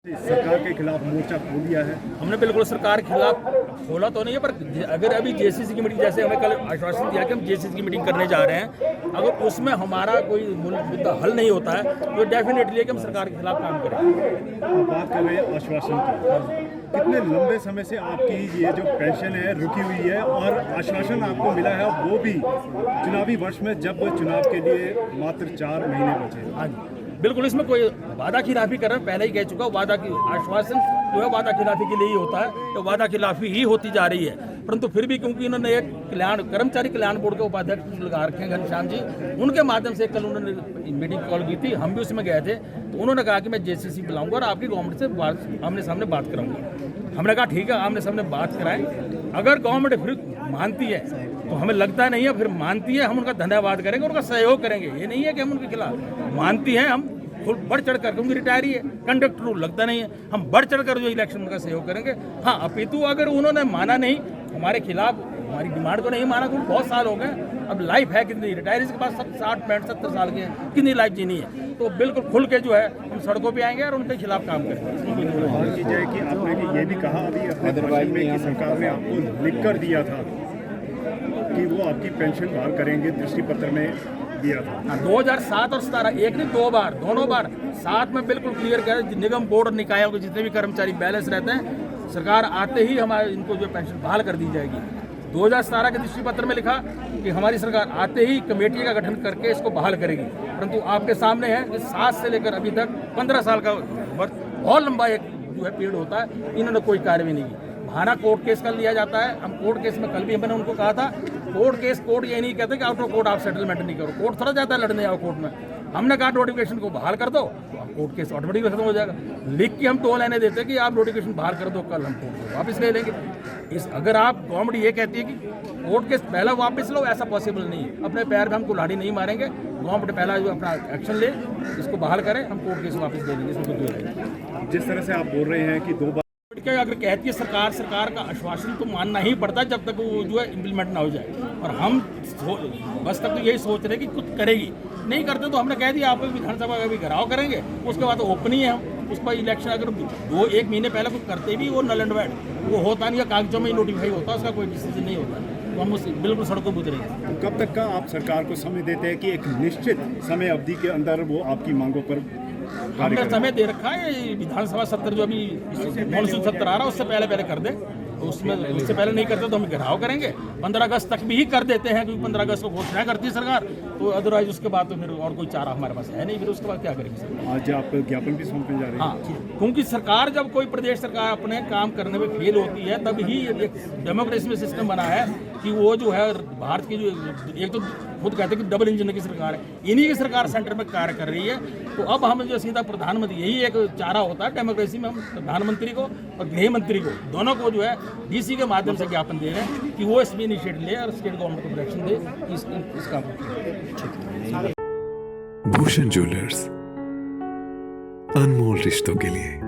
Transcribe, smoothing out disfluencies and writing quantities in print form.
सरकार के खिलाफ मोर्चा खोल दिया है। हमने बिल्कुल सरकार के खिलाफ खोला तो नहीं है, पर अगर अभी जेसीसी की मीटिंग, जैसे हमें कल आश्वासन दिया कि हम जेसीसी की मीटिंग करने जा रहे हैं, अगर उसमें हमारा कोई मुद्दा हल नहीं होता है तो डेफिनेटली है कि हम सरकार के खिलाफ काम करेंगे। आप बात कर रहे हैं आश्वासन की, कितने लंबे समय से आपकी ये जो पेंशन है रुकी हुई है और आश्वासन आपको मिला है, वो भी चुनावी वर्ष में जब चुनाव के लिए मात्र 4 महीने बचे। हाँ जी, बिल्कुल इसमें कोई वादा खिलाफी कर रहे हैं, पहले ही कह चुका हूँ, वादा की आश्वासन जो है वादा खिलाफी के लिए ही होता है, तो वादा खिलाफी ही होती जा रही है। परंतु फिर भी क्योंकि उन्होंने एक कर्मचारी कल्याण बोर्ड के उपाध्यक्ष लगा रखे हैं घनश्याम जी, उनके माध्यम से कल उन्होंने मीटिंग कॉल की थी, हम भी उसमें गए थे, तो उन्होंने कहा कि मैं जेसीसी बुलाऊंगा और आपकी गवर्नमेंट से आमने सामने बात कराऊंगा। हमने कहा ठीक है, आमने सामने बात कराएं, अगर गवर्नमेंट फिर मानती है तो हमें लगता नहीं है, फिर मानती है हम उनका धन्यवाद करेंगे, उनका सहयोग करेंगे। ये नहीं है कि हम उनके खिलाफ, मानती है हम बढ़ चढ़ कर, क्योंकि रिटायरी है, कंडक्टर रूल लगता नहीं है, हम बढ़ चढ़ कर जो इलेक्शन का सहयोग करेंगे। हाँ, अपितु अगर उन्होंने माना नहीं हमारे खिलाफ, हमारी डिमांड को नहीं माना, क्योंकि बहुत साल हो गए, अब लाइफ है कितनी, रिटायरीज के पास 60, 65, 70 साल के हैं, कितनी लाइफ जीनी है, तो बिल्कुल खुल के जो है हम सड़कों पे आएंगे और उनके खिलाफ काम करेंगे। बात की जाए कि आपने ये भी कहा अभी अपने भाषण में कि सरकार ने आपको लिख कर दिया था कि वो आपकी पेंशन बहाल करेंगे, दृष्टि पत्र में दिया था। 2007 और 17, एक नहीं दो बार, दोनों बार 7 में बिल्कुल क्लियर कर, निगम बोर्ड और निकायों के जितने भी कर्मचारी बैलेंस रहते हैं, सरकार आते ही हमारे इनको जो पेंशन बहाल कर दी जाएगी। 2017 के दृष्टि पत्र में लिखा कि हमारी सरकार आते ही कमेटी का गठन करके इसको बहाल करेगी, परंतु आपके सामने है कि 7 से लेकर अभी तक 15 साल का बहुत लंबा एक जो है पीरियड होता है, इन्होंने कोई कार्रवाई नहीं की। बहाना कोर्ट केस कर लिया जाता है। हम कोर्ट केस में कल भी मैंने उनको कहा था, कोर्ट ये नहीं कहते कि आउट ऑफ कोर्ट आप सेटलमेंट नहीं करो, कोर्ट थोड़ा जाता है लड़ने आओ कोर्ट में। हमने कहा नोटिफिकेशन को बहाल कर दो, तो आप कोर्ट केस ऑटोमेटिक खत्म हो जाएगा। लिख के हम 2 लाइनें देते कि आप नोटिफिकेशन बहाल कर दो, कल हम कोर्ट को वापस ले लेंगे। अगर आप गवर्नमेंट ये कहती है कि कोर्ट केस पहला वापस लो, ऐसा पॉसिबल नहीं है। अपने पैर में हम कुल्हाड़ी नहीं मारेंगे, गवर्नमेंट पहला जो अपना एक्शन ले, इसको बहाल करें, हम कोर्ट केस वापस दे देंगे, इसमें कोई दो नहीं। जिस तरह से आप बोल रहे हैं कि 2 बार अगर कहती है सरकार का आश्वासन तो मानना ही पड़ता है जब तक वो जो है इम्प्लीमेंट ना हो जाए, और हम बस तक तो यही सोच रहे कि कुछ करेगी, नहीं करते तो हमने कह दिया आप विधानसभा का भी घेराव करेंगे, उसके बाद ओपन ही है हम उस पर इलेक्शन। अगर 1 महीने पहले कुछ करते भी वो नल एंड वाइड वो होता नहीं है, कागजों में ही नोटिफाई होता, उसका कोई डिसीजन नहीं होता, तो हम उस बिल्कुल सड़कों पर उतरेंगे। तो कब तक का आप सरकार को समय देते हैं कि एक निश्चित समय अवधि के अंदर वो आपकी मांगों पर हमने समय दे रखा है, विधानसभा सत्र जो अभी मॉनसून सत्र आ रहा है उससे पहले कर दे, उसमें उससे पहले नहीं करते तो हम घेराव करेंगे। 15 अगस्त तक भी ही कर देते हैं, क्योंकि 15 अगस्त को घोषणा करती है सरकार, तो अदरवाइज उसके बाद तो फिर और कोई चारा हमारे पास है नहीं, फिर उसके बाद क्या करेंगे सर। आज आप ज्ञापन भी सौंपने जा रहे हैं? हाँ, क्योंकि सरकार जब कोई प्रदेश सरकार अपने काम करने में फेल होती है, तब ही एक डेमोक्रेसी में सिस्टम बना है कि वो जो है भारत की जो एक तो खुद कहते हैं कि डबल इंजन की सरकार है, इन्हीं की सरकार सेंटर में कार्य कर रही है। तो अब हम जो सीधा प्रधानमंत्री, यही एक चारा होता है डेमोक्रेसी में, हम प्रधानमंत्री को और गृह मंत्री को दोनों को जो है डीसी के माध्यम से ज्ञापन दे रहे हैं कि वो इसमें इनिशिएटिव ले और स्टेट गवर्नमेंट को डायरेक्शन दे इस काम को। भूषण ज्वेलर्स, अनमोल रिश्तों के लिए।